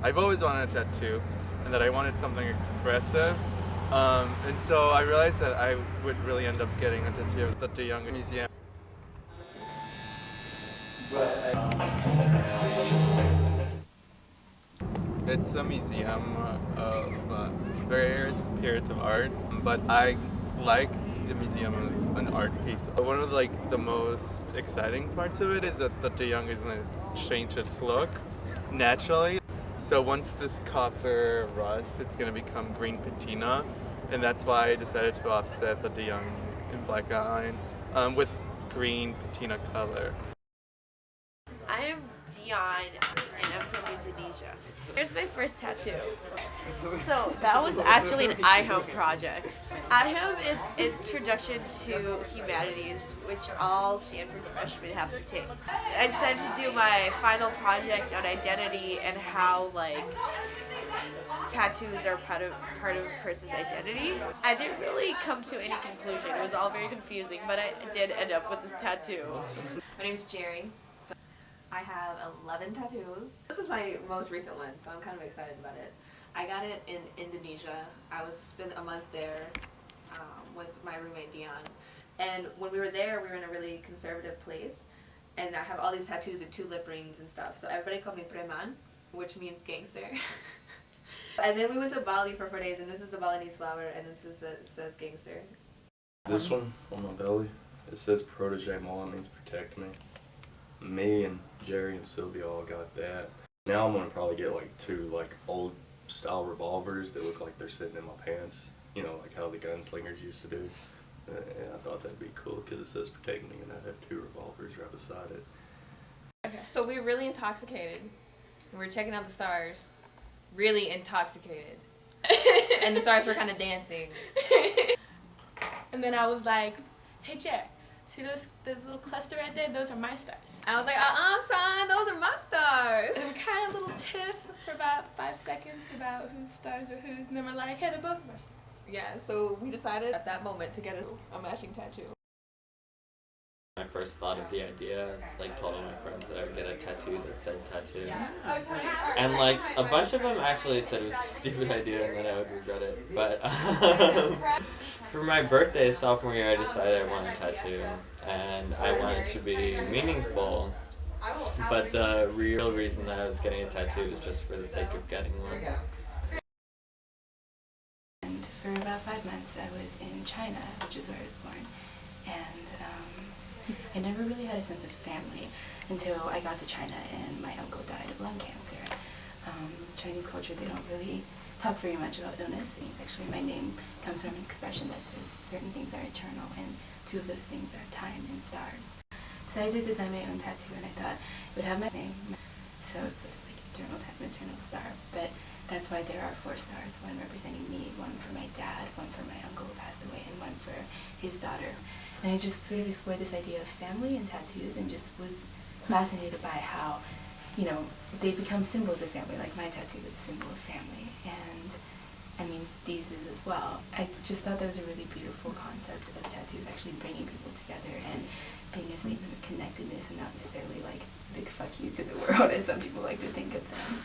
I've always wanted a tattoo, and that I wanted something expressive. And so I realized that I would really end up getting a tattoo at the De Young Museum. It's a museum of various periods of art, but I like the museum as an art piece. One of the most exciting parts of it is that the De Young is going to change its look naturally. So once this copper rusts, it's going to become green patina, and that's why I decided to offset the De Young in black outline with green patina color. I am Dion, and I'm from Indonesia. Here's my first tattoo. So that was actually an IHOM project. IHOM is Introduction to Humanities, which all Stanford freshmen have to take. I decided to do my final project on identity and how tattoos are part of a person's identity. I didn't really come to any conclusion. It was all very confusing, but I did end up with this tattoo. My name's Jerry. I have 11 tattoos. This is my most recent one, so I'm kind of excited about it. I got it in Indonesia. I spent a month there with my roommate Dion. And when we were there, we were in a really conservative place. And I have all these tattoos and 2 lip rings and stuff. So everybody called me Preman, which means gangster. And then we went to Bali for 4 days, and this is the Balinese flower, and this says gangster. This one on my belly, it says protege mole, it means protect me. Me and Jerry and Sylvia all got that. Now I'm gonna probably get 2 old style revolvers that look like they're sitting in my pants. You know, like how the gunslingers used to do. And I thought that'd be cool because it says protect me, and I have 2 revolvers right beside it. Okay. So we were really intoxicated. We were checking out the stars. Really intoxicated. And the stars were kind of dancing. And then I was like, hey Jer, see those little cluster right there? Those are my stars. I was like, son, those are my stars. And we kind of a little tiff for about 5 seconds about whose stars were whose, and then we're like, hey, they're both of our stars. Yeah, so we decided at that moment to get a matching tattoo. When I first thought of the idea, I told all my friends that I would get a tattoo that said tattoo. And a bunch of them actually said it was a stupid idea and that I would regret it. But for my birthday sophomore year, I decided I wanted a tattoo. And I wanted it to be meaningful. But the real reason that I was getting a tattoo was just for the sake of getting one. And for about 5 months I was in China, which is where I was born. And I never really had a sense of family until I got to China and my uncle died of lung cancer. Chinese culture, they don't really talk very much about illness. Actually, my name comes from an expression that says certain things are eternal, and 2 of those things are time and stars. So I did design my own tattoo, and I thought it would have my name. So it's sort of like eternal time, eternal star. But that's why there are 4 stars, one representing me, one for my dad, one for my uncle who passed away, and one for his daughter. And I just sort of explored this idea of family and tattoos and just was fascinated by how, they become symbols of family. Like my tattoo is a symbol of family, and I mean, these is as well. I just thought that was a really beautiful concept of tattoos, actually bringing people together and being a statement of connectedness and not necessarily like a big fuck you to the world as some people like to think of them.